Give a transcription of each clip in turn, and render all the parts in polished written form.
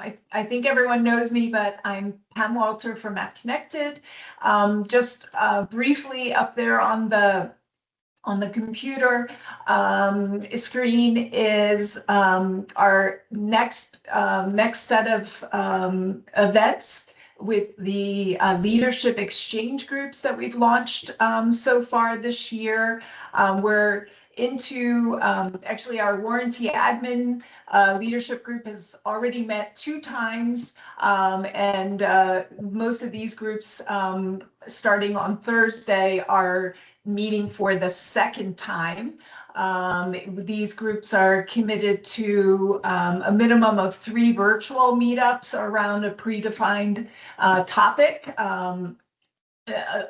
I think everyone knows me, but I'm Pam Walter from Map Connected. Just briefly up there on the computer screen is our next set of events with the leadership exchange groups that we've launched so far this year. We're into actually our warranty admin leadership group has already met 2 times, and most of these groups starting on Thursday are meeting for the 2nd time. These groups are committed to a minimum of 3 virtual meetups around a predefined topic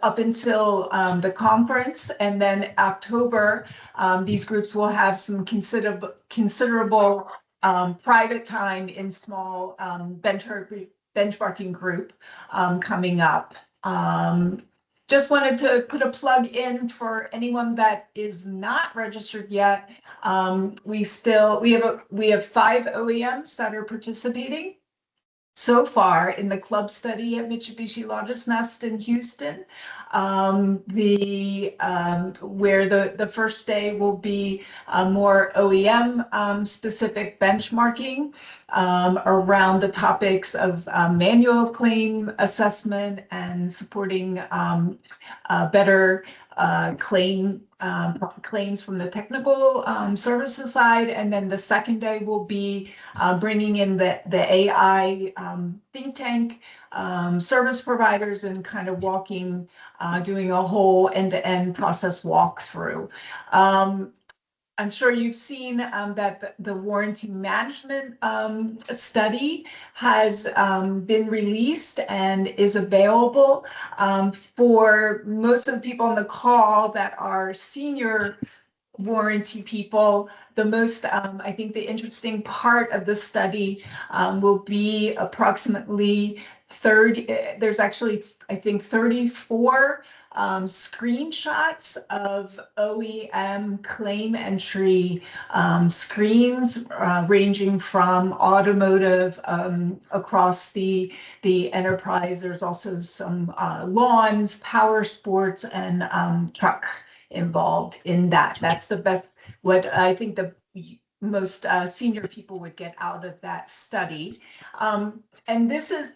up until the conference, and then October, these groups will have some considerable private time in small benchmarking group coming up. Just wanted to put a plug in for anyone that is not registered yet. We have 5 OEMs that are participating so far in the club study at Mitsubishi Logisnest in Houston. Where the first day will be more OEM specific benchmarking around the topics of manual claim assessment and supporting better claims from the technical services side. And then the second day will be bringing in the AI think tank service providers and kind of doing a whole end-to-end process walkthrough. I'm sure you've seen that the warranty management study has been released and is available for most of the people on the call that are senior warranty people. The most, I think the interesting part of the study will be approximately 30, there's actually, I think 34 screenshots of OEM claim entry screens ranging from automotive across the enterprise. There's also some lawns, power sports, and truck involved in that. That's the best, what I think the most senior people would get out of that study. And this is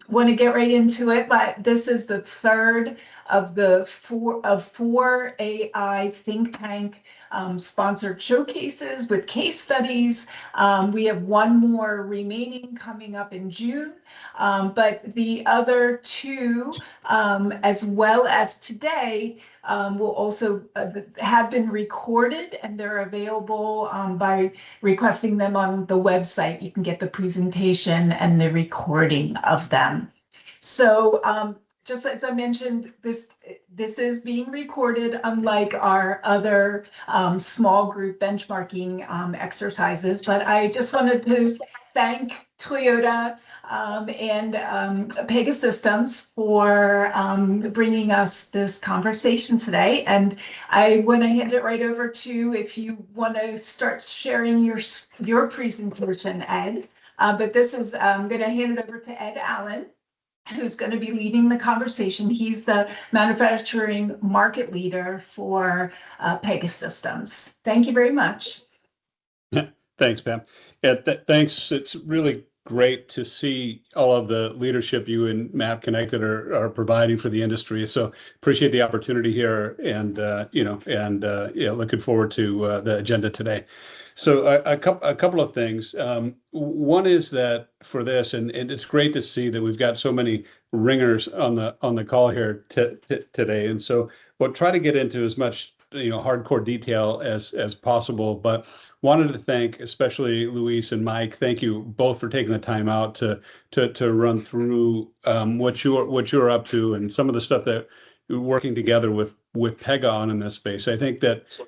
want to get right into it, but this is the 3rd of the 4 AI think tank sponsored showcases with case studies. We have 1 more remaining coming up in June, but the other 2, as well as today, will also have been recorded, and they're available by requesting them on the website. You can get the presentation and the recording of them. So just as I mentioned, this is being recorded, unlike our other small group benchmarking exercises. But I just wanted to thank Toyota and Pegasystems for bringing us this conversation today. And I want to hand it right over to, if you want to start sharing your presentation, Ed. But this is, I'm going to hand it over to Ed Allen, who's going to be leading the conversation. He's the manufacturing market leader for Pegasystems. Thank you very much. Thanks, Pam. Yeah, thanks. It's really great to see all of the leadership you and Map Connected are providing for the industry. So appreciate the opportunity here, and yeah, looking forward to the agenda today. So a couple of things. One is that for this, and it's great to see that we've got so many ringers on the call here today. And so we'll try to get into as much hardcore detail as possible, but wanted to thank especially Luis and Mike. Thank you both for taking the time out to run through what you're up to and some of the stuff that you're working together with Pega on in this space. I think that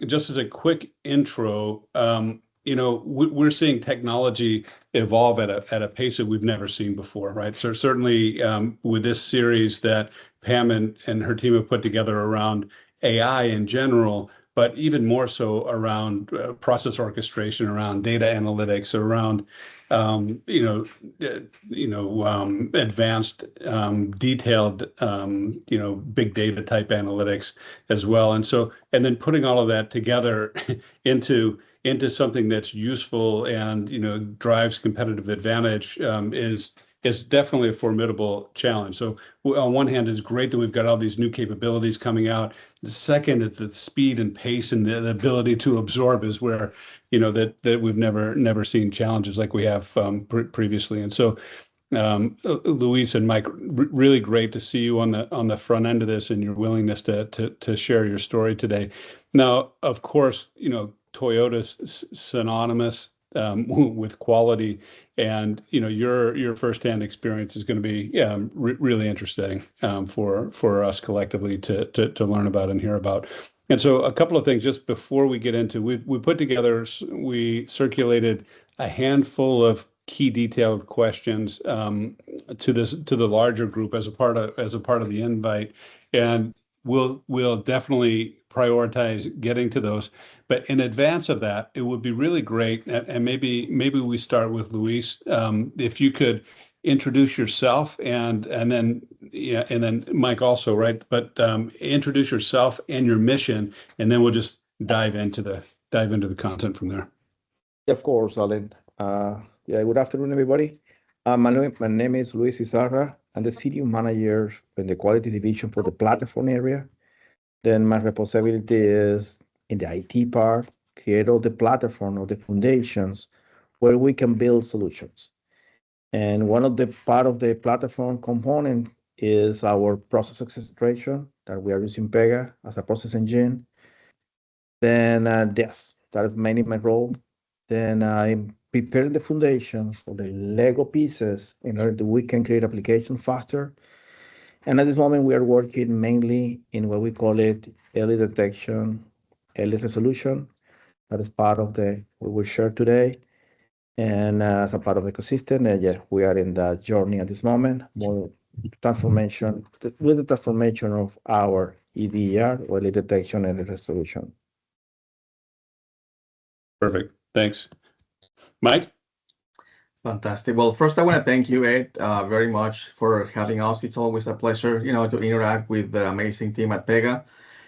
just as a quick intro, we're seeing technology evolve at a pace that we've never seen before, right? So certainly with this series that Pam and her team have put together around AI in general, but even more so around process orchestration, around data analytics, around advanced, detailed, big data type analytics as well. And then putting all of that together into something that's useful and drives competitive advantage is definitely a formidable challenge. So on one hand, it's great that we've got all these new capabilities coming out. The second is the speed and pace and the ability to absorb is where that we've never seen challenges like we have previously. And so Luis and Mike, really great to see you on the front end of this and your willingness to share your story today. Now, of course, Toyota's synonymous with quality, and your firsthand experience is going to be really interesting for us collectively to learn about and hear about. And so a couple of things just before we get into, we circulated a handful of key detailed questions to the larger group as a part of the invite, and we'll definitely prioritize getting to those. But in advance of that, it would be really great, and maybe we start with Luis. If you could introduce yourself and then Mike also, right? But introduce yourself and your mission, and then we'll just dive into the content from there. Of course, Alan. Good afternoon, everybody. My name is Luis Izarra. I'm the senior manager in the quality division for the platform area. Then my responsibility is in the IT part, create all the platform or the foundations where we can build solutions. And one of the part of the platform component is our process orchestration that we are using Pega as a process engine. Then yes, that is mainly my role. Then I'm preparing the foundation for the Lego pieces in order that we can create applications faster. And at this moment, we are working mainly in what we call it early detection, early resolution. That is part of what we share today. And as a part of the ecosystem, we are in that journey at this moment, more transformation, with the transformation of our EDR, early detection, early resolution. Perfect. Thanks. Mike? Fantastic. Well, first, I want to thank you, Ed, very much for having us. It's always a pleasure, to interact with the amazing team at Pega. I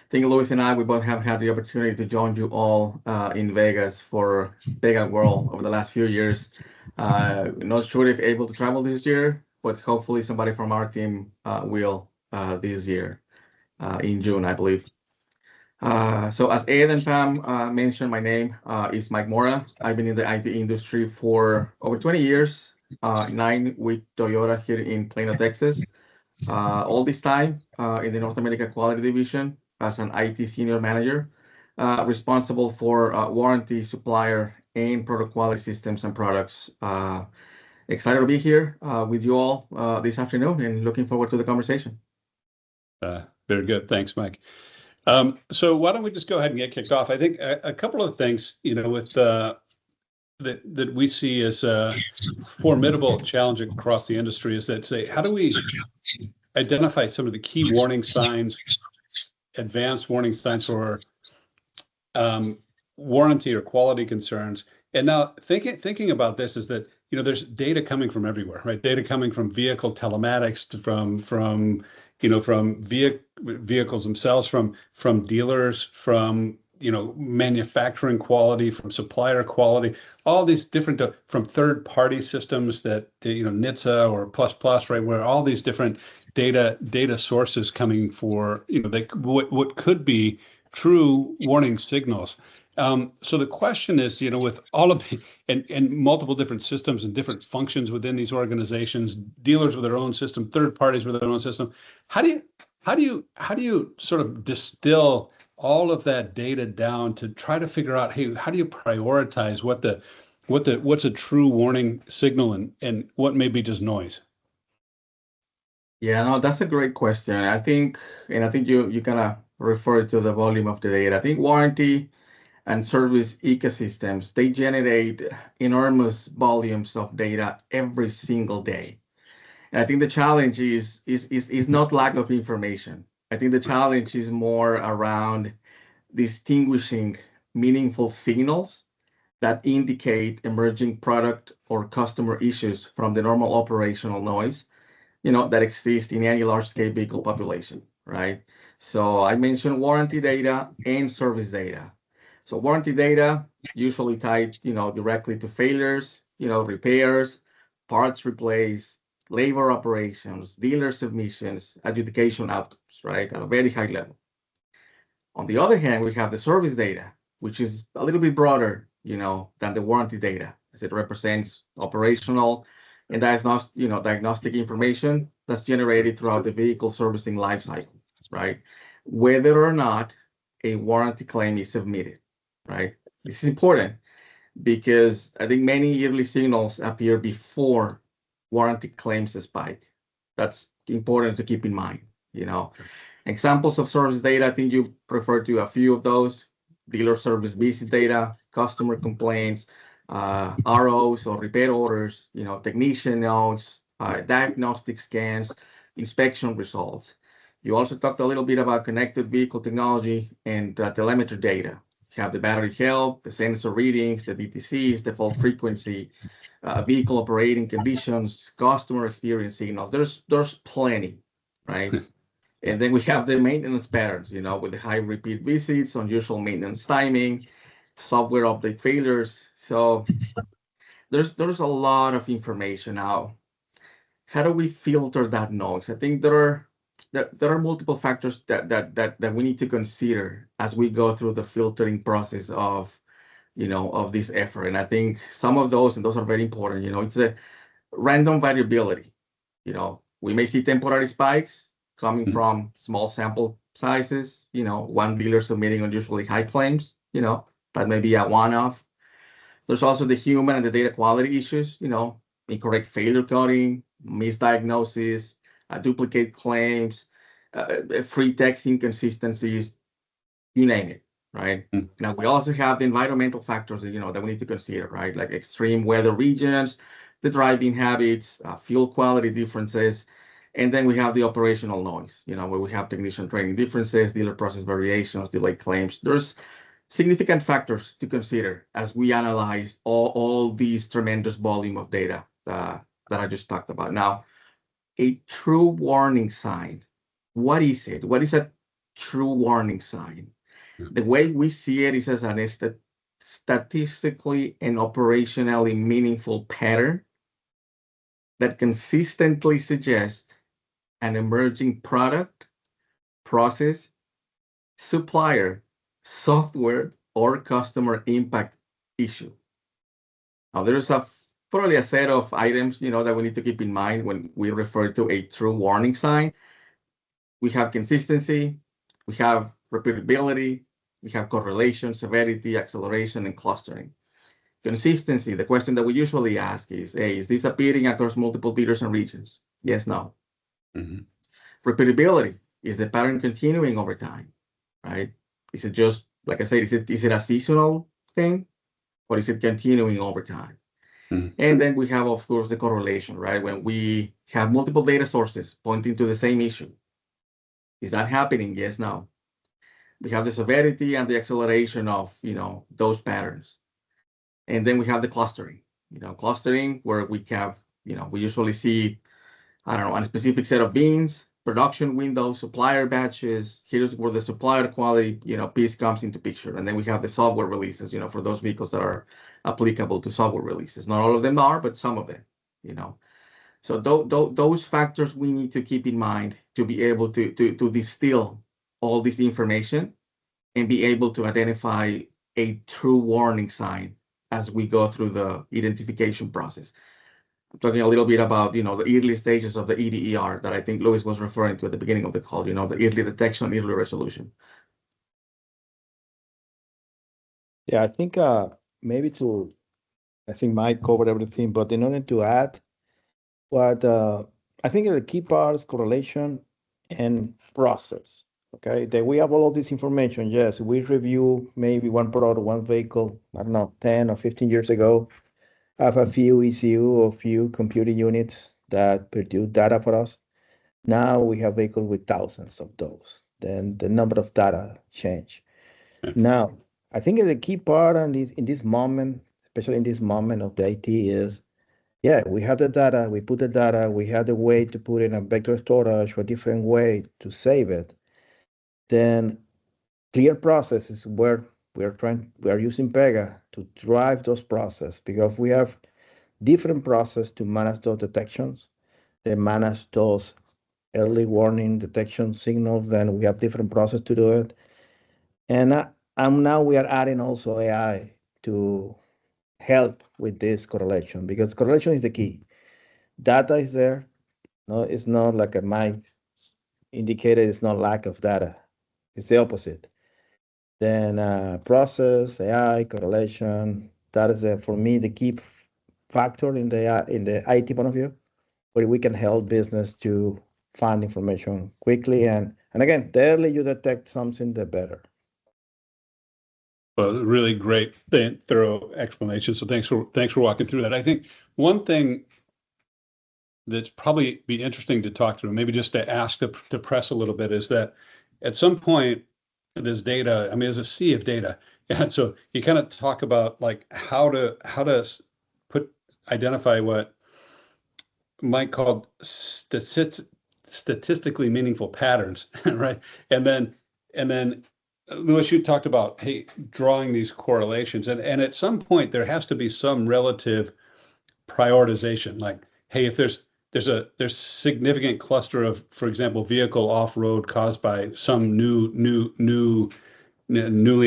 think Luis and I, we both have had the opportunity to join you all in Vegas for Pega World over the last few years. Not sure if able to travel this year, but hopefully somebody from our team will this year in June, I believe. So as Ed and Pam mentioned, my name is Mike Mora. I've been in the IT industry for over 20 years, 9 with Toyota here in Plano, Texas. All this time in the North America Quality Division as an IT senior manager, responsible for warranty, supplier, and product quality systems and products. Excited to be here with you all this afternoon and looking forward to the conversation. Very good. Thanks, Mike. So why don't we just go ahead and get kicked off? I think a couple of things, with that we see as a formidable challenge across the industry is that how do we identify some of the key warning signs, advanced warning signs for warranty or quality concerns? And now thinking about this is that, there's data coming from everywhere, right? Data coming from vehicle telematics from vehicles themselves, from dealers, from manufacturing quality, from supplier quality, all these different from third-party systems that NHTSA or ++, right, where all these different data sources coming for what could be true warning signals. So the question is, with all of the and multiple different systems and different functions within these organizations, dealers with their own system, third parties with their own system, how do you sort of distill all of that data down to try to figure out, hey, how do you prioritize what's a true warning signal and what may be just noise? Yeah, no, that's a great question. I think you kind of referred to the volume of the data. I think warranty and service ecosystems, they generate enormous volumes of data every single day. And I think the challenge is not lack of information. I think the challenge is more around distinguishing meaningful signals that indicate emerging product or customer issues from the normal operational noise, that exists in any large-scale vehicle population, right? So I mentioned warranty data and service data. So warranty data usually tied, directly to failures, repairs, parts replaced, labor operations, dealer submissions, adjudication outcomes, right, at a very high level. On the other hand, we have the service data, which is a little bit broader, than the warranty data, as it represents operational and diagnostic information that's generated throughout the vehicle servicing lifecycle, right? Whether or not a warranty claim is submitted, right? This is important because I think many early signals appear before warranty claims spike. That's important to keep in mind, Examples of service data, I think you referred to a few of those: dealer service visit data, customer complaints, ROs or repair orders, technician notes, diagnostic scans, inspection results. You also talked a little bit about connected vehicle technology and telemetry data. You have the battery health, the sensor readings, the VTCs, the fault frequency, vehicle operating conditions, customer experience signals. There's plenty, right? And then we have the maintenance patterns, with the high repeat visits, unusual maintenance timing, software update failures. So there's a lot of information now. How do we filter that noise? I think there are multiple factors that we need to consider as we go through the filtering process of this effort. And I think some of those, and those are very important, it's a random variability. We may see temporary spikes coming from small sample sizes, one dealer submitting unusually high claims, that may be a one-off. There's also the human and the data quality issues, incorrect failure coding, misdiagnosis, duplicate claims, free text inconsistencies, you name it, right? Now, we also have the environmental factors, that we need to consider, right? Like extreme weather regions, the driving habits, fuel quality differences. And then we have the operational noise, where we have technician training differences, dealer process variations, delayed claims. There's significant factors to consider as we analyze all these tremendous volume of data that I just talked about. Now, a true warning sign, what is it? What is a true warning sign? The way we see it is as an statistically and operationally meaningful pattern that consistently suggests an emerging product, process, supplier, software, or customer impact issue. Now, there's probably a set of items, that we need to keep in mind when we refer to a true warning sign. We have consistency, we have repeatability, we have correlation, severity, acceleration, and clustering. Consistency, the question that we usually ask is, hey, is this appearing across multiple dealers and regions? Yes, no. Repeatability, is the pattern continuing over time, right? Is it just, like I said, is it a seasonal thing, or is it continuing over time? And then we have, of course, the correlation, right? When we have multiple data sources pointing to the same issue, is that happening? Yes, no. We have the severity and the acceleration of, those patterns. And then we have the clustering, clustering where we have, we usually see, a specific set of beans, production windows, supplier batches. Here's where the supplier quality, piece comes into picture. And then we have the software releases, for those vehicles that are applicable to software releases. Not all of them are, but some of them, So those factors we need to keep in mind to be able to distill all this information and be able to identify a true warning sign as we go through the identification process. I'm talking a little bit about, the early stages of the EDER that I think Luis was referring to at the beginning of the call, the early detection, early resolution. Yeah, I think I think Mike covered everything, but in order to add, I think the key part is correlation and process. Okay, that we have all of this information. Yes, we review maybe one product, one vehicle, I don't know, 10 or 15 years ago, have a few ECU or few computing units that produce data for us. Now we have vehicles with thousands of those. Then the number of data change. Now, I think the key part in this moment, especially in this moment of the IT is, yeah, we have the data, we put the data, we have the way to put it in a vector storage or a different way to save it. Then clear process is where we are using Pega to drive those processes because we have different process to manage those detections. They manage those early warning detection signals, then we have different process to do it. And now we are adding also AI to help with this correlation because correlation is the key. Data is there. No, it's not like a mic indicated, it's not lack of data. It's the opposite. Then process, AI, correlation, that is for me the key factor in the IT point of view, where we can help business to find information quickly. And again, the earlier you detect something, the better. Well, really great, thorough explanation. So thanks for walking through that. I think one thing that's probably be interesting to talk through, maybe just to ask the press a little bit, is that at some point, this data, I mean, there's a sea of data. And so you kind of talk about like how to identify what Mike called statistically meaningful patterns, right? And then Louis, you talked about, hey, drawing these correlations, and at some point there has to be some relative prioritization. Like, hey, if there's significant cluster of, for example, vehicle off-road caused by some newly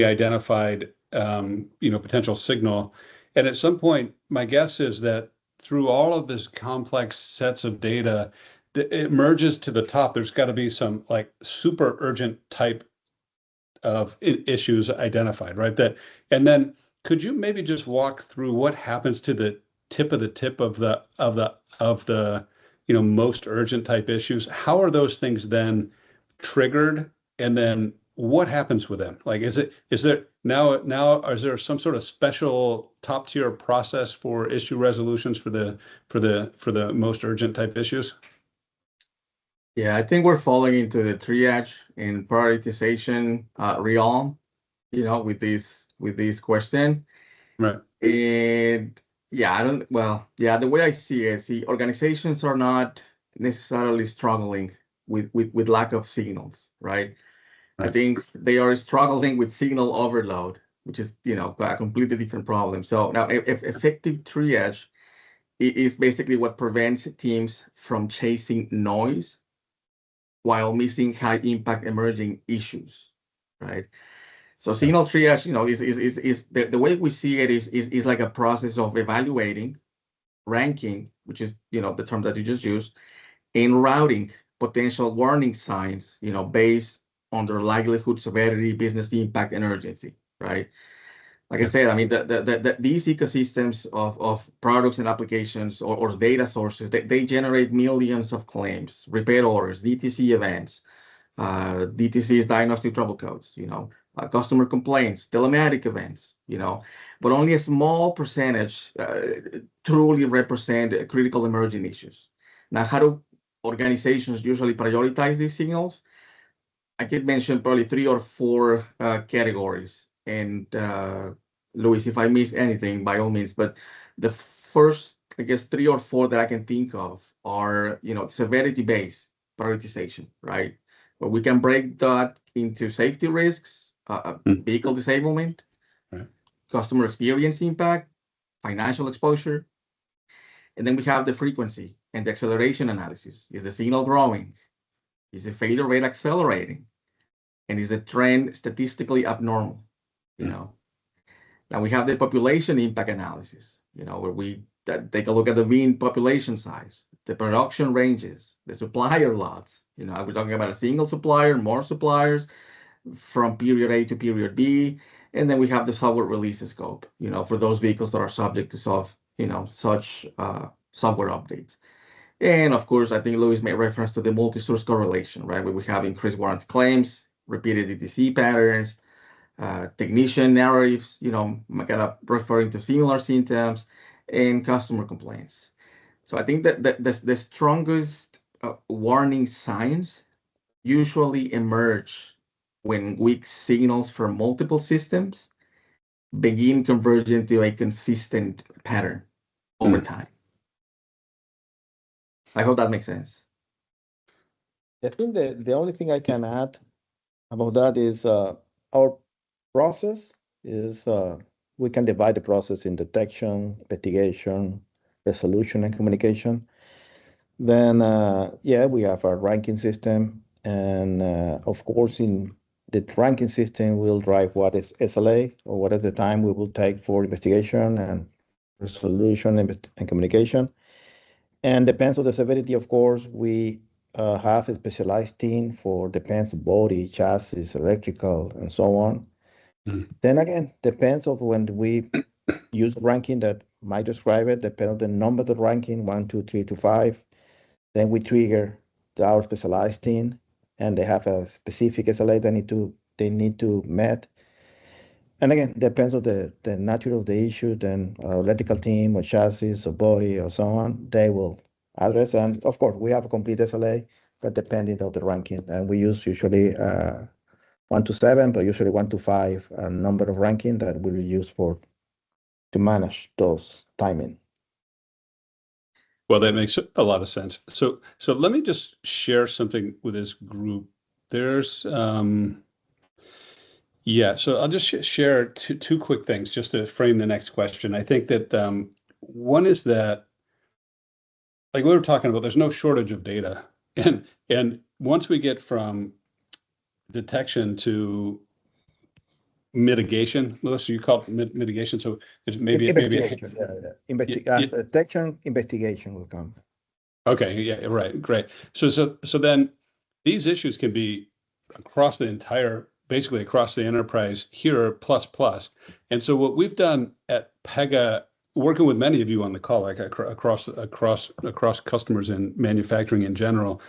identified potential signal, and at some point, my guess is that through all of this complex sets of data, it merges to the top. There's got to be some like super urgent type of issues identified, right? And then could you maybe just walk through what happens to the tip of the most urgent type issues? How are those things then triggered, and then what happens with them? Like, is there some sort of special top tier process for issue resolutions for the most urgent type issues? Yeah, I think we're falling into the triage and prioritization realm, with this question. Right. And yeah, the way I see it, organizations are not necessarily struggling with lack of signals, right? I think they are struggling with signal overload, which is, a completely different problem. So now if effective triage is basically what prevents teams from chasing noise while missing high impact emerging issues, right? So signal triage, is the way we see it is like a process of evaluating, ranking, which is, the term that you just used, and routing potential warning signs, based on their likelihood, severity, business impact, and urgency, right? Like I said, I mean, these ecosystems of products and applications or data sources, they generate millions of claims, repair orders, DTC events, DTCs, diagnostic trouble codes, customer complaints, telematic events, but only a small percentage truly represent critical emerging issues. Now, how do organizations usually prioritize these signals? I could mention probably 3 or 4 categories. And Luis, if I miss anything, by all means, but the first, I guess, 3 or 4 that I can think of are, severity-based prioritization, right? But we can break that into safety risks, vehicle disablement, right, customer experience impact, financial exposure. And then we have the frequency and the acceleration analysis. Is the signal growing? Is the failure rate accelerating? And is the trend statistically abnormal? Now we have the population impact analysis, where we take a look at the mean population size, the production ranges, the supplier lots. We're talking about a single supplier, more suppliers from period A to period B. And then we have the software release scope, for those vehicles that are subject to such software updates. And of course, I think Luis made reference to the multi-source correlation, right? Where we have increased warranty claims, repeated DTC patterns, technician narratives, kind of referring to similar symptoms, and customer complaints. So I think that the strongest warning signs usually emerge when weak signals from multiple systems begin converging to a consistent pattern over time. I hope that makes sense. I think the only thing I can add about that is our process is we can divide the process in detection, investigation, resolution, and communication. Then, yeah, we have our ranking system. And of course, in the ranking system, will drive what is SLA or what is the time we will take for investigation and resolution and communication. And depends on the severity, of course, we have a specialized team for depends body, chassis, electrical, and so on. Then again, depends on when we use ranking that might describe it, depends on the number of the ranking, 1, 2, 3 to 5. Then we trigger our specialized team, and they have a specific SLA they need to met. And again, depends on the nature of the issue, then our electrical team or chassis or body or so on, they will address. And of course, we have a complete SLA, but depending on the ranking. And we use usually 1 to 7, but usually 1 to 5 number of ranking that we will use to manage those timing. Well, that makes a lot of sense. So let me just share something with this group. There's yeah, so I'll just share two quick things just to frame the next question. I think that one is that, like we were talking about, there's no shortage of data, and once we get from detection to mitigation, Louis, you call it mitigation, so it's maybe Investigation, detection, investigation will come. Okay, yeah, right, great. So then these issues can be across the entire, basically across the enterprise here, plus. And so what we've done at Pega, working with many of you on the call, like across customers and manufacturing in general,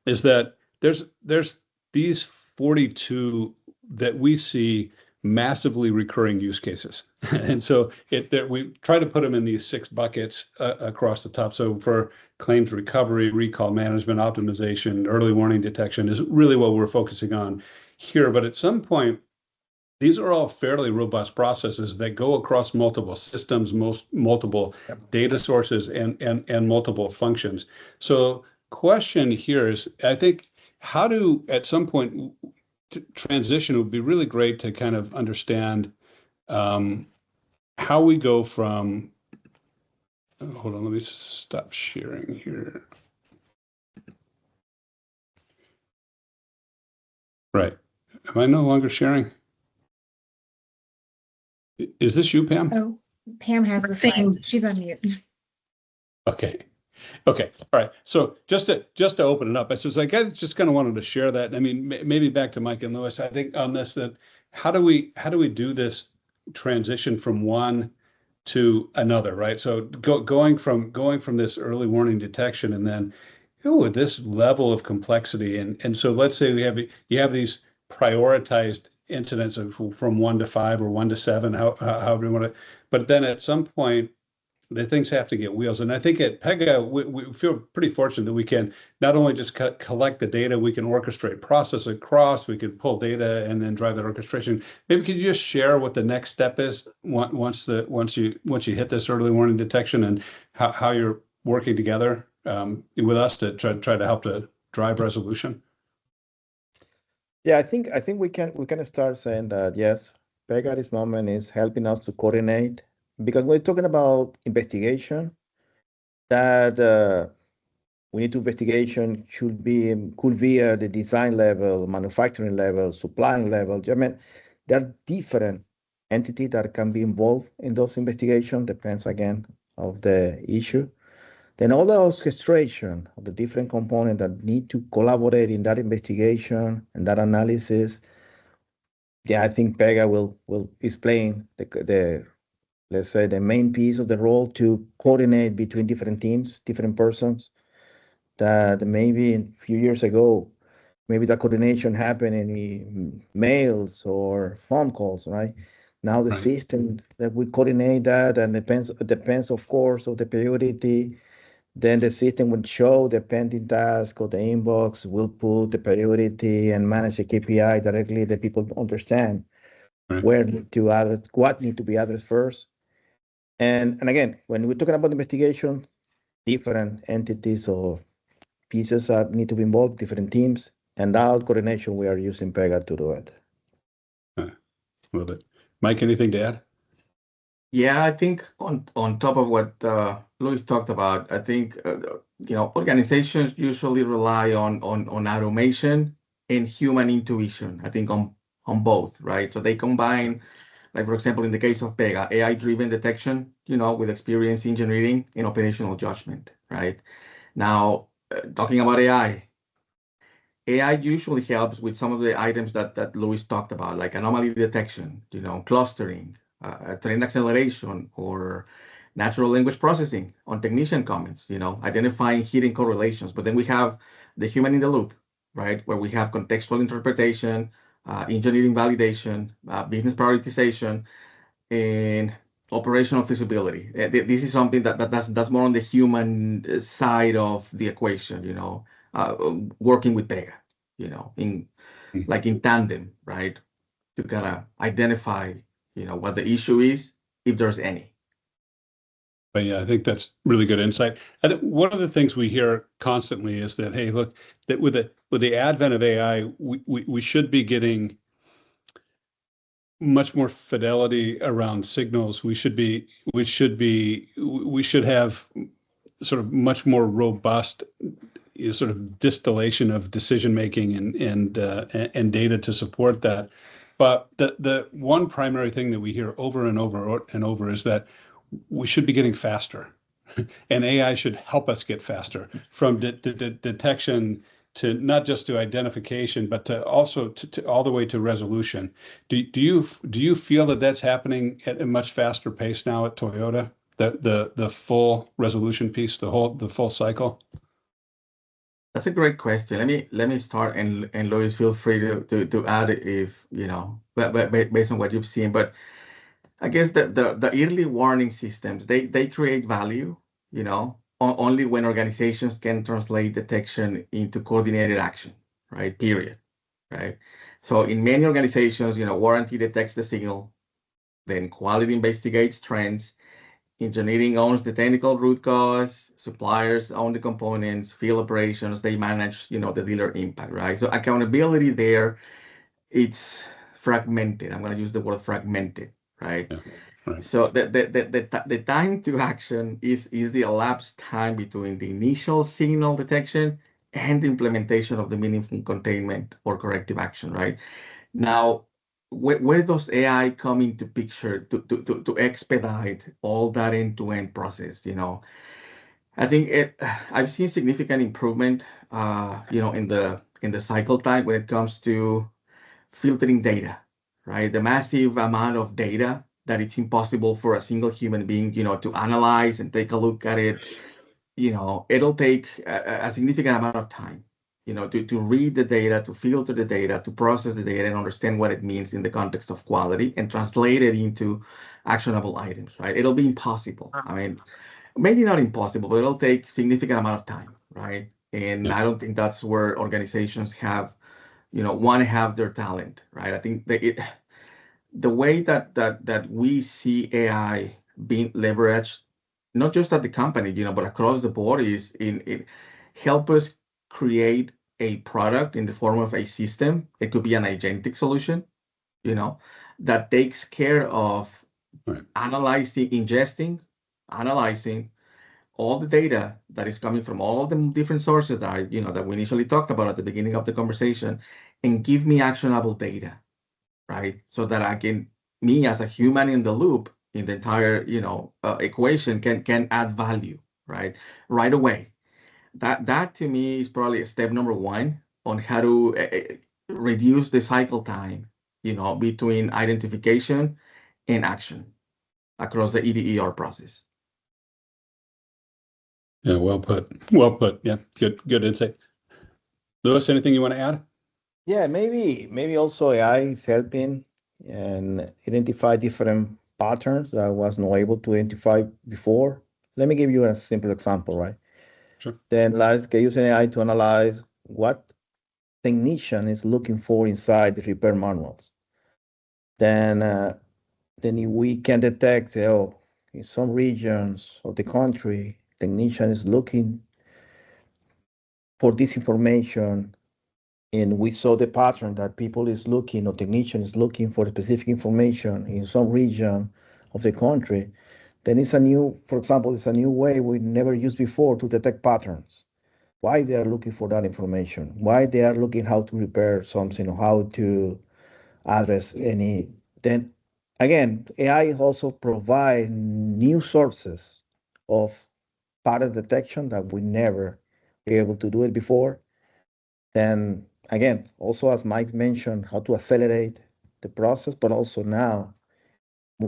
is that there's these 42 that we see massively recurring use cases. And so we try to put them in these 6 buckets across the top. So for claims recovery, recall management, optimization, early warning detection is really what we're focusing on here. But at some point, these are all fairly robust processes that go across multiple systems, multiple data sources, and multiple functions. So question here is, I think, how do, at some point, transition would be really great to kind of understand how we go from, hold on, let me stop sharing here. Right. Am I no longer sharing? Is this you, Pam? Oh, Pam has the slides. She's on mute. Okay. All right. So just to open it up, I just kind of wanted to share that. I mean, maybe back to Mike and Louis. I think on this, that how do we do this transition from one to another, right? So going from this early warning detection, and then with this level of complexity, and so let's say you have these prioritized incidents from 1 to 5 or 1 to 7, however you want to, but then at some point the things have to get wheels. And I think at Pega, we feel pretty fortunate that we can not only just collect the data, we can orchestrate process across, we can pull data and then drive that orchestration. Maybe could you just share what the next step is once you hit this early warning detection, and how you're working together with us to try to help to drive resolution? Yeah, I think we can start saying that yes, Pega at this moment is helping us to coordinate, because we're talking about investigation, that we need to investigation could be at the design level, manufacturing level, supplying level. I mean, there are different entities that can be involved in those investigations, depends again of the issue. Then all the orchestration of the different components that need to collaborate in that investigation and that analysis. Yeah, I think Pega is playing the let's say the main piece of the role to coordinate between different teams, different persons, that maybe a few years ago, maybe that coordination happened in mails or phone calls, right? Now the system that we coordinate that, and depends of course of the priority, Then the system will show the pending task or the inbox, will put the priority and manage the KPI directly that people understand Right. where to address, what need to be addressed first. And again, when we're talking about investigation, different entities or pieces need to be involved, different teams, and that coordination we are using Pega to do it. Love it. Mike, anything to add? Yeah, I think on top of what Luis talked about, I think organizations usually rely on automation and human intuition. I think on both, right? So they combine, like for example, in the case of Pega, AI-driven detection, with experience engineering and operational judgment, right? Now, talking about AI usually helps with some of the items that Luis talked about, like anomaly detection, clustering, trend acceleration, or natural language processing on technician comments, identifying hidden correlations. But then we have the human in the loop, right? Where we have contextual interpretation, engineering validation, business prioritization, and operational feasibility. This is something that's more on the human side of the equation, working with Pega, in tandem, right? To kind of identify, what the issue is, if there's any. But yeah, I think that's really good insight. I think one of the things we hear constantly is that, hey, look, that with the advent of AI, we should be getting much more fidelity around signals. We should have sort of much more robust sort of distillation of decision making and data to support that. But the one primary thing that we hear over and over is that we should be getting faster, and AI should help us get faster from detection to not just to identification, but to also to all the way to resolution. Do you feel that that's happening at a much faster pace now at Toyota? The full resolution piece, the full cycle? That's a great question. Let me start, and Luis, feel free to add if but based on what you've seen. But I guess the early warning systems, they create value, only when organizations can translate detection into coordinated action, right? Period. Right. So in many organizations, warranty detects the signal, then quality investigates trends, engineering owns the technical root cause, suppliers own the components, field operations, they manage, the dealer impact, right? So accountability there, it's fragmented. I'm going to use the word fragmented, right? Yeah, right. So the time to action is the elapsed time between the initial signal detection and the implementation of the meaningful containment or corrective action, right? Now, where does AI come into picture to expedite all that end-to-end process? I think I've seen significant improvement, in the cycle time when it comes to filtering data, right? The massive amount of data that it's impossible for a single human being, to analyze and take a look at it. It'll take a significant amount of time, to read the data, to filter the data, to process the data and understand what it means in the context of quality and translate it into actionable items, right? It'll be impossible. I mean, maybe not impossible, but it'll take significant amount of time, right? And Yeah. I don't think that's where organizations want to have their talent, right? I think the way that we see AI being leveraged, not just at the company, but across the board, is in help us create a product in the form of a system. It could be an agentic solution, that takes care of Right. ingesting, analyzing all the data that is coming from all the different sources that that we initially talked about at the beginning of the conversation, and give me actionable data, right? So that me as a human in the loop in the entire equation can add value, right away. That to me is probably step number one on how to reduce the cycle time, between identification and action across the EDER process. Yeah, well put. Yeah, good insight. Louis, anything you want to add? Yeah, maybe also AI is helping and identify different patterns that I was not able to identify before. Let me give you a simple example, right? Sure. Then let's get using AI to analyze what technician is looking for inside the repair manuals. Then we can detect, oh, in some regions of the country, technician is looking for this information, and we saw the pattern that people is looking, or technician is looking for specific information in some region of the country. Then it's a new, for example, it's a new way we never used before to detect patterns. Why they are looking for that information? Why they are looking how to repair something, or how to address any. Then again, AI also provide new sources of pattern detection that we never be able to do it before. Then again, also as Mike mentioned, how to accelerate the process, but also now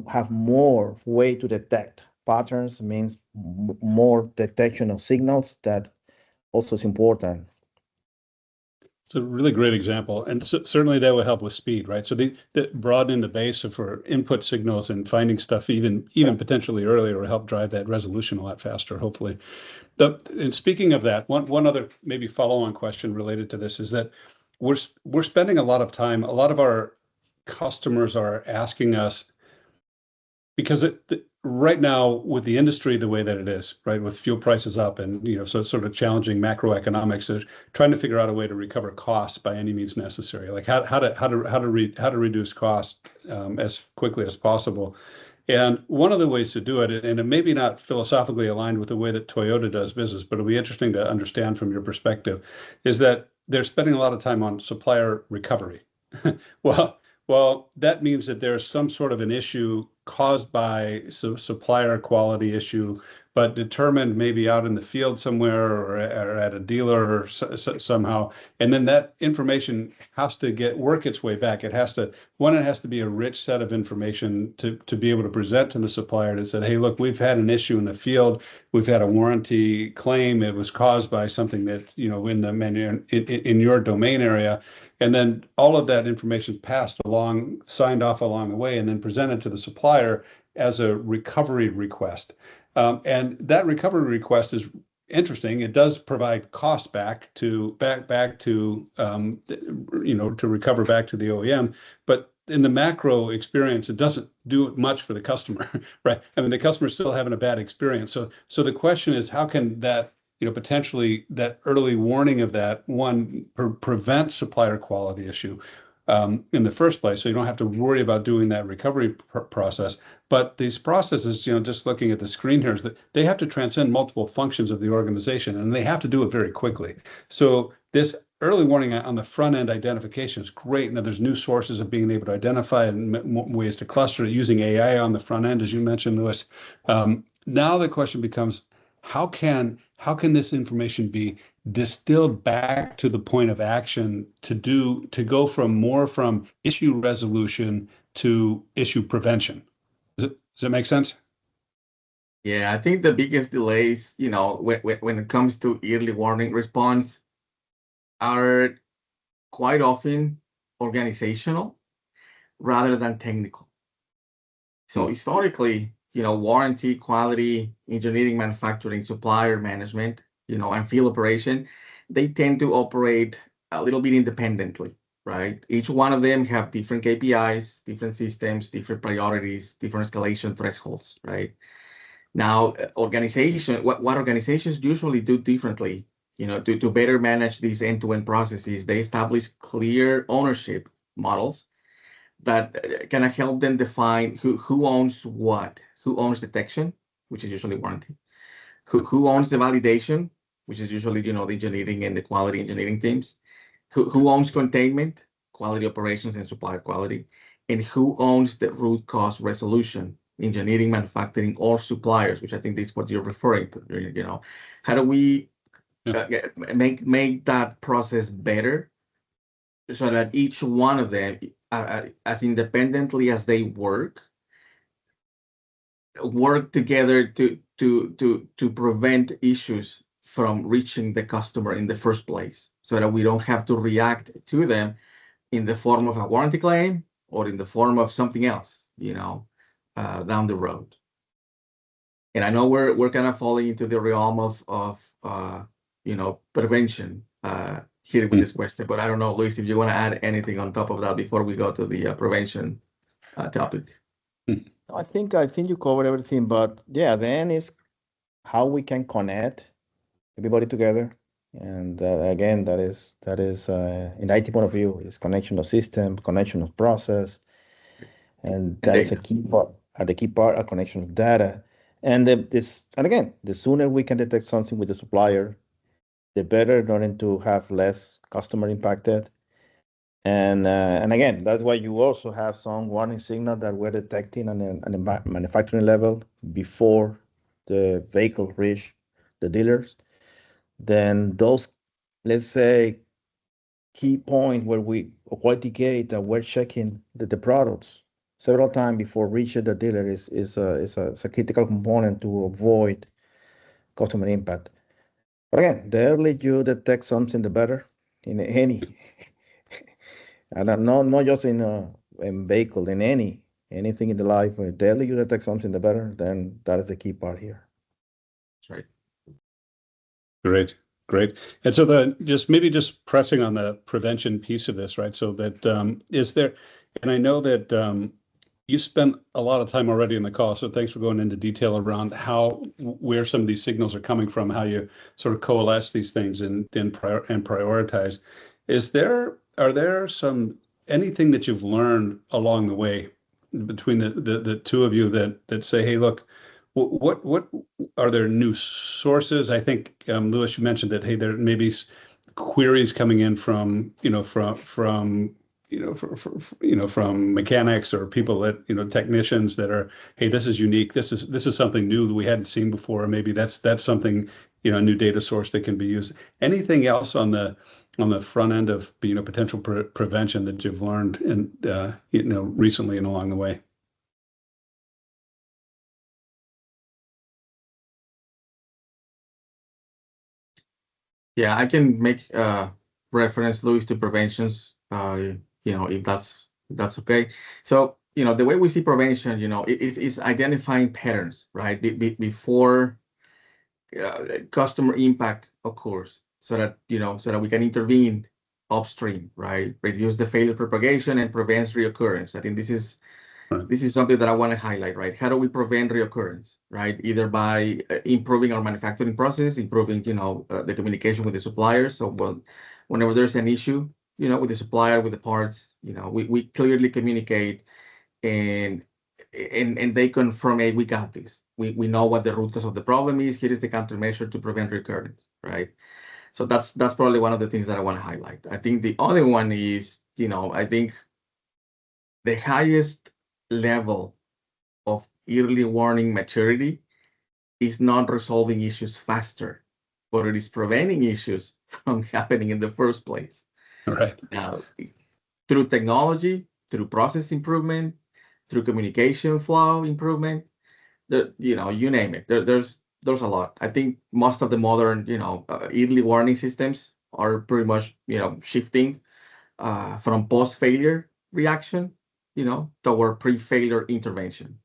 have more way to detect patterns, means more detection of signals. That also is important. It's a really great example, and certainly that will help with speed, right? So the broadening the base for input signals and finding stuff even potentially earlier will help drive that resolution a lot faster, hopefully. And speaking of that, one other maybe follow-on question related to this is that we're spending a lot of time. A lot of our customers are asking us, because right now with the industry the way that it is, right, with fuel prices up and so sort of challenging macroeconomics, they're trying to figure out a way to recover costs by any means necessary, like how to reduce costs as quickly as possible. And one of the ways to do it, and it may be not philosophically aligned with the way that Toyota does business, but it'll be interesting to understand from your perspective, is that they're spending a lot of time on supplier recovery. Well, that means that there's some sort of an issue caused by supplier quality issue, but determined maybe out in the field somewhere or at a dealer or somehow. And then that information has to work its way back. It has to be a rich set of information to be able to present to the supplier to say, hey, look, we've had an issue in the field. We've had a warranty claim. It was caused by something that, in your domain area. And then all of that information passed along, signed off along the way, and then presented to the supplier as a recovery request. And that recovery request is interesting. It does provide costs back to recover back to the OEM, but in the macro experience, it doesn't do much for the customer, right? I mean, the customer's still having a bad experience. So the question is, how can that potentially that early warning of that one prevent supplier quality issue in the first place, so you don't have to worry about doing that recovery process. But these processes, just looking at the screen here, is that they have to transcend multiple functions of the organization, and they have to do it very quickly. So this early warning on the front end identification is great. Now there's new sources of being able to identify and ways to cluster it using AI on the front end, as you mentioned, Luis. Now the question becomes, how can this information be distilled back to the point of action to go from issue resolution to issue prevention? Does that make sense? Yeah, I think the biggest delays, when it comes to early warning response, are quite often organizational rather than technical. So historically, warranty, quality, engineering, manufacturing, supplier management, and field operation, they tend to operate a little bit independently, right? Each one of them have different KPIs, different systems, different priorities, different escalation thresholds, right? Now, what organizations usually do differently, to better manage these end-to-end processes, they establish clear ownership models that can help them define who owns what, who owns detection, which is usually warranty, who owns the validation, which is usually, the engineering and the quality engineering teams, who owns containment, quality operations and supplier quality, and who owns the root cause resolution, engineering, manufacturing, or suppliers, which I think is what you're referring to. How do we make that process better so that each one of them, as independently as they work together to prevent issues from reaching the customer in the first place, so that we don't have to react to them in the form of a warranty claim or in the form of something else, down the road. And I know we're kind of falling into the realm of prevention here with this question, but I don't know, Luis, if you want to add anything on top of that before we go to the prevention topic. I think you covered everything, but yeah, the end is how we can connect everybody together. And again, that is in IT point of view, is connection of system, connection of process, and that is a key part. The key part, a connection of data, and again, the sooner we can detect something with the supplier, the better, in order to have less customer impacted. And again, that's why you also have some warning signal that we're detecting on the manufacturing level before the vehicle reach the dealers. Then those, let's say, key point where we quality gate that we're checking the products several times before reaching the dealer is a critical component to avoid customer impact. But again, the earlier you detect something, the better in any, and not just in vehicle, in anything in the life. The earlier you detect something, the better. Then that is the key part here. That's right. Great. And so maybe just pressing on the prevention piece of this, right? So that is there, and I know that you spent a lot of time already in the call, so thanks for going into detail around where some of these signals are coming from, how you sort of coalesce these things and prioritize. Are there anything that you've learned along the way between the two of you that say, hey, look, what are there new sources? I think Louis, you mentioned that, hey, there may be queries coming in from from mechanics or people that technicians that are, hey, this is unique, this is something new that we hadn't seen before. Maybe that's something, a new data source that can be used. Anything else on the front end of potential prevention that you've learned and recently and along the way? Yeah, I can make reference, Luis, to preventions, if that's okay. So, the way we see prevention, is identifying patterns, right? Before customer impact occurs, so that we can intervene upstream, right? Reduce the failure propagation and prevents reoccurrence. I think this is something that I want to highlight, right? How do we prevent reoccurrence, right? Either by improving our manufacturing process, improving, the communication with the suppliers. So whenever there's an issue, with the supplier, with the parts, we clearly communicate and they confirm, hey, we got this. We know what the root cause of the problem is. Here is the countermeasure to prevent recurrence, right? So that's probably one of the things that I want to highlight. I think the other one is, I think the highest level of early warning maturity is not resolving issues faster, but it is preventing issues from happening in the first place. Right. Now, through technology, through process improvement, through communication flow improvement, you name it. There's a lot. I think most of the modern, early warning systems are pretty much, shifting from post-failure reaction, toward pre-failure intervention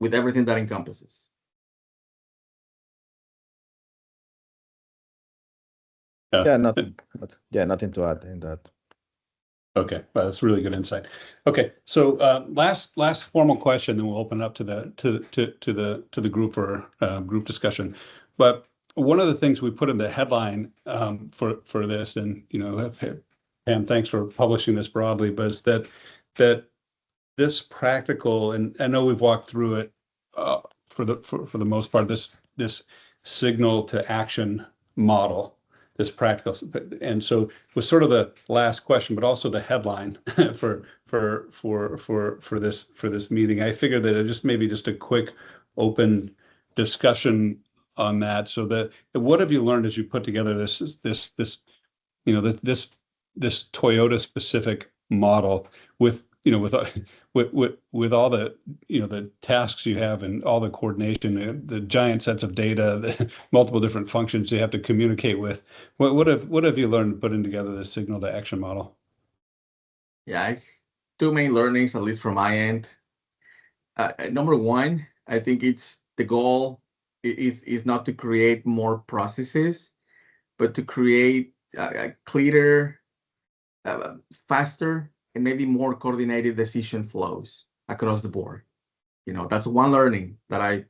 with everything that encompasses. Yeah, nothing to add in that. Okay, well, that's really good insight. Okay, so last formal question, then we'll open up to the group for group discussion. But one of the things we put in the headline for this, and Pam, thanks for publishing this broadly, but is that this practical, and I know we've walked through it for the most part, this signal to action model, this practical, and so was sort of the last question, but also the headline for this meeting. I figured that it maybe just a quick open discussion on that. So what have you learned as you put together this Toyota specific model with all the the tasks you have and all the coordination, the giant sets of data, the multiple different functions you have to communicate with? What have you learned putting together this signal to action model? Yeah, two main learnings, at least from my end. Number one, I think it's the goal is not to create more processes, but to create a clearer, faster, and maybe more coordinated decision flows across the board. That's one learning that I,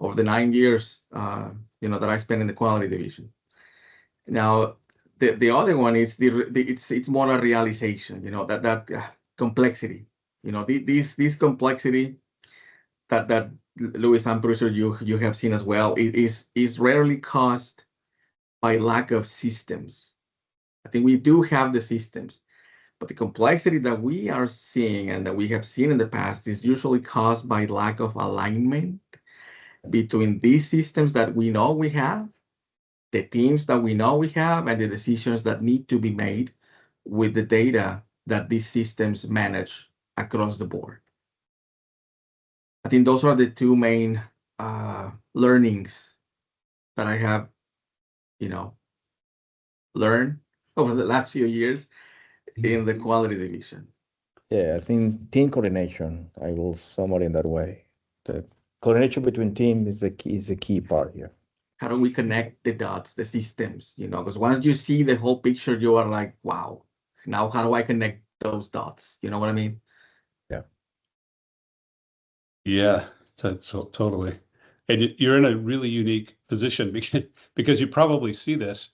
over the 9 years, that I spent in the quality division. Now, the other one is it's more a realization, that complexity, this complexity that Luis, I'm pretty sure you have seen as well, is rarely caused by lack of systems. I think we do have the systems, but the complexity that we are seeing and that we have seen in the past is usually caused by lack of alignment between these systems that we know we have, the teams that we know we have, and the decisions that need to be made with the data that these systems manage across the board. I think those are the two main learnings that I have, learned over the last few years in the quality division. Yeah, I think team coordination, I will sum it in that way. The coordination between teams is the key part here. How do we connect the dots, the systems, because once you see the whole picture, you are like, wow, now how do I connect those dots? You know what I mean? Yeah, totally. And you're in a really unique position because you probably see this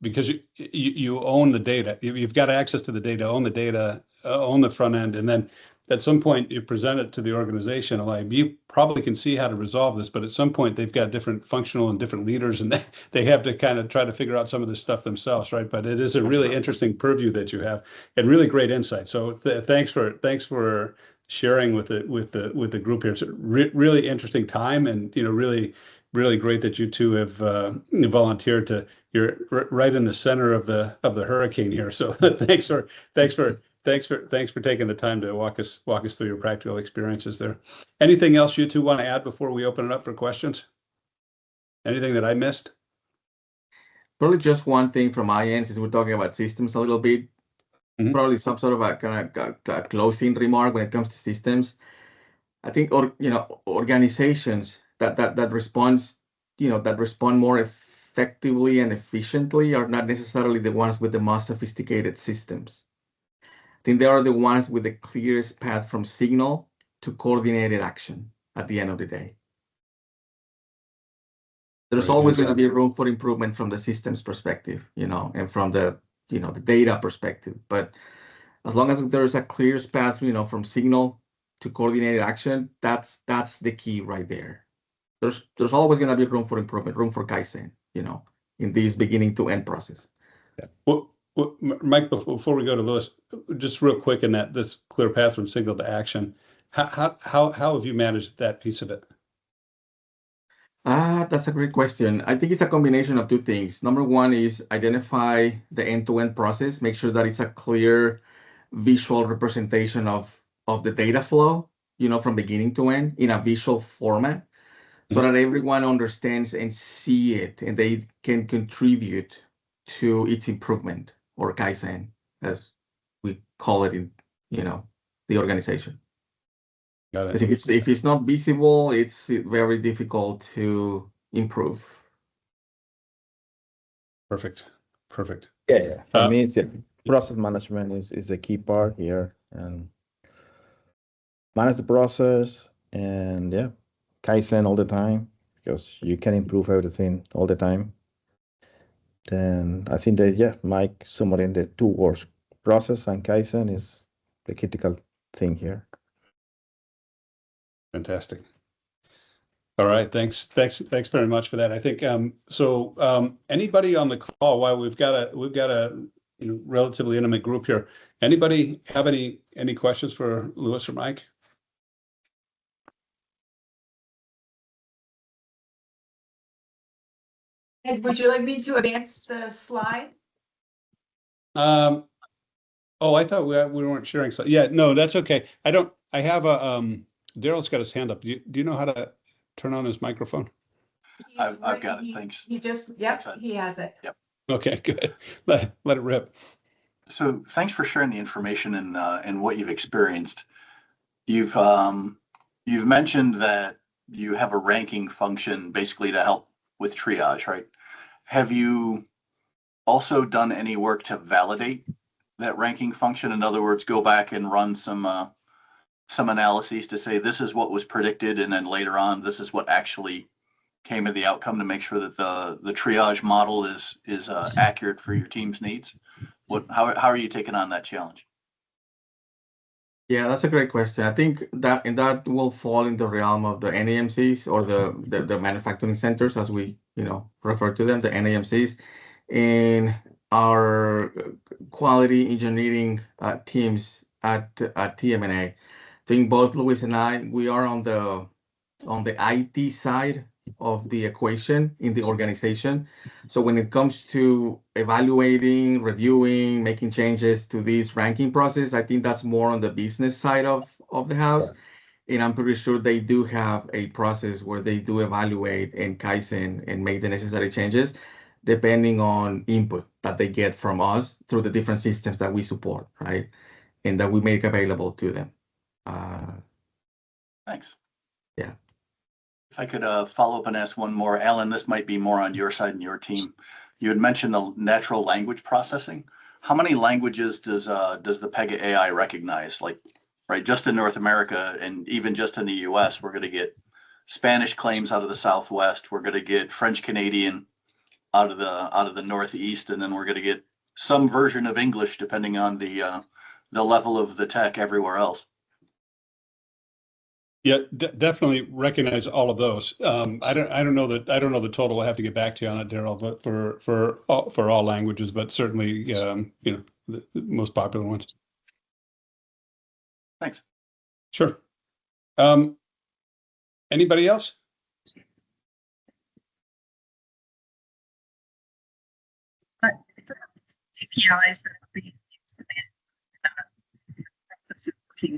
because you own the data. You've got access to the data, own the data, own the front end, and then at some point you present it to the organization. Like, you probably can see how to resolve this, but at some point they've got different functional and different leaders, and they have to kind of try to figure out some of this stuff themselves, right? But it is a really interesting purview that you have, and really great insight. So thanks for sharing with the group here. It's a really interesting time, and really great that you two have volunteered you're right in the center of the hurricane here. So thanks for taking the time to walk us through your practical experiences there. Anything else you two want to add before we open it up for questions? Anything that I missed? Probably just one thing from my end, since we're talking about systems a little bit. Mm-hmm. Probably some sort of a kind of closing remark when it comes to systems. I think, organizations that respond more effectively and efficiently are not necessarily the ones with the most sophisticated systems. I think they are the ones with the clearest path from signal to coordinated action at the end of the day. There's always going to be room for improvement from the systems perspective, and from the data perspective. But as long as there's a clear path, from signal to coordinated action, that's the key right there. There's always going to be room for improvement, room for Kaizen, in this beginning to end process. Yeah. Well, Mike, before we go to Louis, just real quick in this clear path from signal to action, how have you managed that piece of it? That's a great question. I think it's a combination of two things. Number one is identify the end-to-end process, make sure that it's a clear visual representation of the data flow, from beginning to end in a visual format, so that everyone understands and see it, and they can contribute to its improvement, or Kaizen, as we call it in, the organization. Got it. If it's not visible, it's very difficult to improve. Perfect. Yeah. For me, process management is the key part here, and manage the process, and Kaizen all the time, because you can improve everything all the time. Then I think that Mike summed in the two words, process and Kaizen, is the critical thing here. Fantastic. All right, thanks very much for that. I think anybody on the call, while we've got a relatively intimate group here, anybody have any questions for Louis or Mike? Ed, would you like me to advance the slide? Oh, I thought we weren't sharing. So yeah, no, that's okay. I have Daryl's got his hand up. Do you know how to turn on his microphone? I've got it. Thanks. He has it. Yep. Okay, good. Let it rip. So thanks for sharing the information and what you've experienced. You've mentioned that you have a ranking function basically to help with triage, right? Have you also done any work to validate that ranking function? In other words, go back and run some analyses to say this is what was predicted, and then later on this is what actually came of the outcome, to make sure that the triage model is accurate for your team's needs. How are you taking on that challenge? Yeah, that's a great question. I think that will fall in the realm of the NAMCs, or the manufacturing centers, as we refer to them, the NAMCs, in our quality engineering teams at TMNA. I think both Luis and I, we are on the IT side of the equation in the organization. So when it comes to evaluating, reviewing, making changes to this ranking process, I think that's more on the business side of the house. And I'm pretty sure they do have a process where they do evaluate and Kaizen and make the necessary changes, depending on input that they get from us through the different systems that we support, right? And that we make available to them. Thanks. Yeah. If I could follow up and ask one more, Alan, this might be more on your side and your team. You had mentioned the natural language processing. How many languages does the Pega AI recognize? Like, right, just in North America, and even just in the US, we're going to get Spanish claims out of the Southwest. We're going to get French Canadian out of the Northeast, and then we're going to get some version of English depending on the level of the tech everywhere else. Yeah, definitely recognize all of those. I don't know the total. I have to get back to you on it, Daryl. But for all languages, but certainly the most popular ones. Thanks. Sure. Anybody else? KPIs that are being used.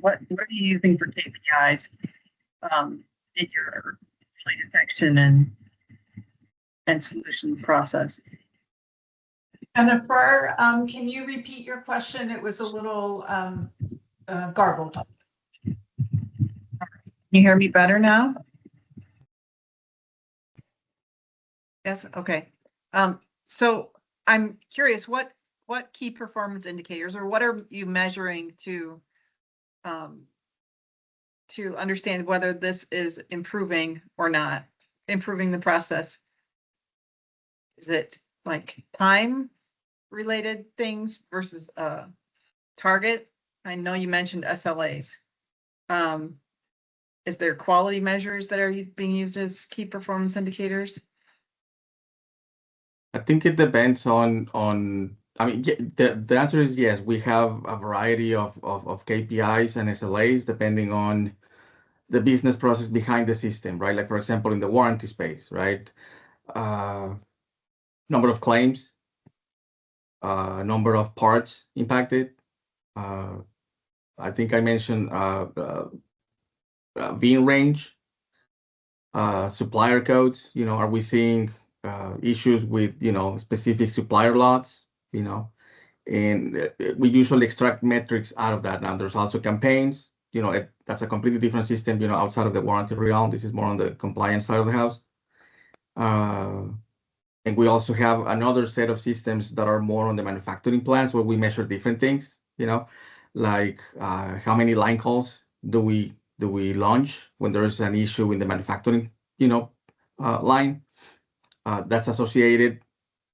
What are you using for KPIs in your play detection and solution process? Jennifer, can you repeat your question? It was a little garbled. Can you hear me better now? Yes, okay. So I'm curious, what key performance indicators, or what are you measuring to understand whether this is improving or not, improving the process? Is it like time related things versus target? I know you mentioned SLAs. Is there quality measures that are being used as key performance indicators? I think it depends on. I mean, the answer is yes. We have a variety of KPIs and SLAs depending on the business process behind the system, right? Like, for example, in the warranty space, right? Number of claims, number of parts impacted. I think I mentioned VIN range, supplier codes. Are we seeing issues with specific supplier lots? And we usually extract metrics out of that. Now there's also campaigns. That's a completely different system. Outside of the warranty realm, this is more on the compliance side of the house. And we also have another set of systems that are more on the manufacturing plants, where we measure different things. Like how many line calls do we launch when there is an issue in the manufacturing line. That's associated.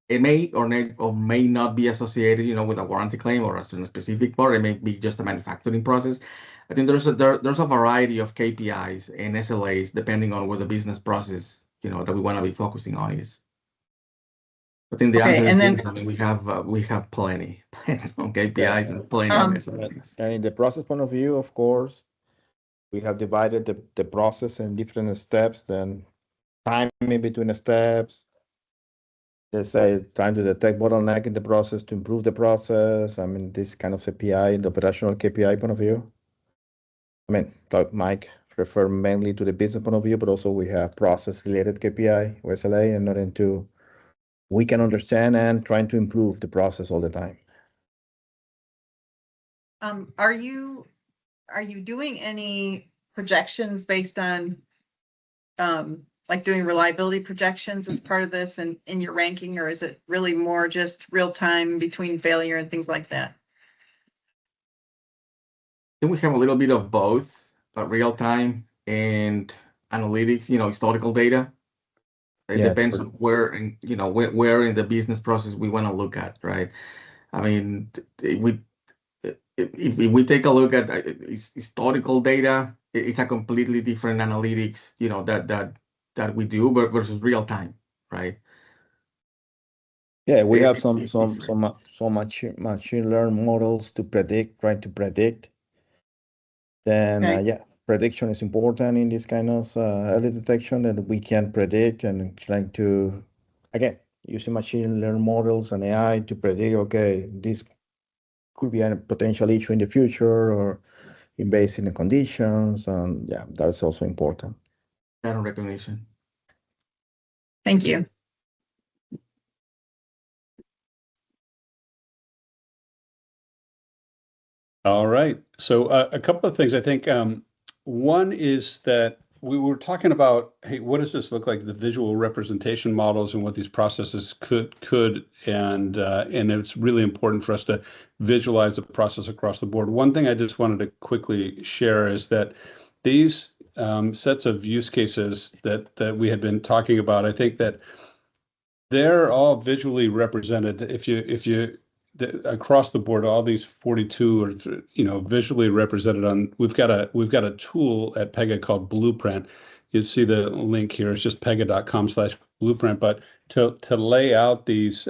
It may or may not be associated, with a warranty claim or a specific part. It may be just a manufacturing process. I think there's a variety of KPIs and SLAs depending on where the business process, that we want to be focusing on is. I think the answer is yes. I mean, we have plenty on KPIs and plenty on SLAs. And in the process point of view, of course, we have divided the process in different steps, then time in between the steps. Let's say trying to detect bottleneck in the process to improve the process. I mean, this kind of KPI, the operational KPI point of view. I mean, Mike refer mainly to the business point of view, but also we have process-related KPI or SLA, and not into we can understand and trying to improve the process all the time. Are you doing any projections based on like doing reliability projections as part of this and in your ranking, or is it really more just real time between failure and things like that? I think we have a little bit of both, real time and analytics, historical data. It Yeah, depends on where in the business process we want to look at, right? I mean, if we take a look at historical data, it's a completely different analytics, that we do versus real time, right? Yeah, we have It's some machine learn models to predict, try to predict. Then Okay. yeah, prediction is important in this kind of early detection, that we can predict and trying to, again, using machine learn models and AI to predict, okay, this could be a potential issue in the future, or based in the conditions, and yeah, that's also important. pattern recognition. Thank you. All right. So a couple of things. I think one is that we were talking about, hey, what does this look like? The visual representation models and what these processes could, and it's really important for us to visualize the process across the board. One thing I just wanted to quickly share is that these sets of use cases that we had been talking about, I think that they're all visually represented. If you across the board, all these 42 are visually represented on. We've got a tool at Pega called Blueprint. You see the link here. It's just pega.com/blueprint. But to lay out these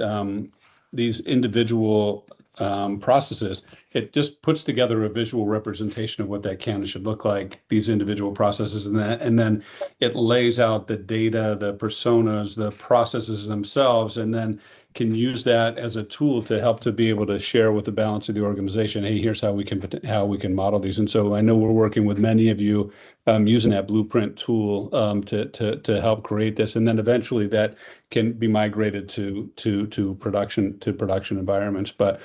individual processes, it just puts together a visual representation of what that can and should look like, these individual processes, and then it lays out the data, the personas, the processes themselves, and then can use that as a tool to help to be able to share with the balance of the organization. Hey, here's how we can model these. And so I know we're working with many of you using that Blueprint tool to help create this, and then eventually that can be migrated to production environments. But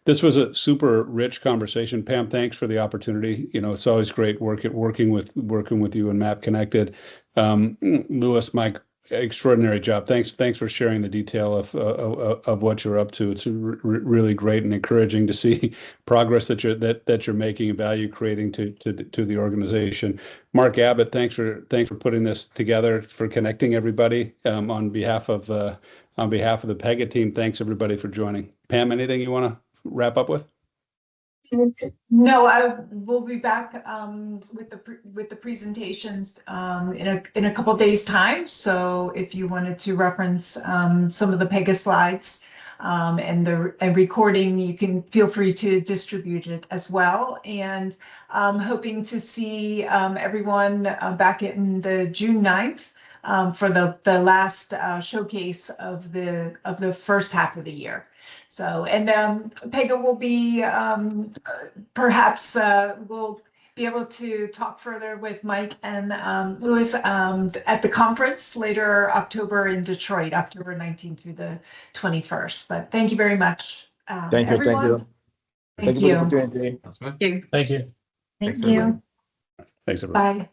this was a super rich conversation. Pam, thanks for the opportunity. It's always great working with you and Map Connected. Louis, Mike, extraordinary job. Thanks for sharing the detail of what you're up to. It's really great and encouraging to see progress that you're making and value creating to the organization. Mark Abbott, thanks for putting this together, for connecting everybody on behalf of the Pega team. Thanks everybody for joining. Pam, anything you want to wrap up with? No, I will be back with the presentations in a couple days time. So if you wanted to reference some of the Pega slides and the recording, you can feel free to distribute it as well. And hoping to see everyone back in the June 9th for the last showcase of the first half of the year. So, and Pega will be, perhaps we'll be able to talk further with Mike and Louis at the conference later October in Detroit, October 19th through the 21st. But thank you very much, everyone. Thank you. For the opportunity. That's good. Thank you. Thank you. Thanks, Thank you. everybody. Thanks everybody. Bye.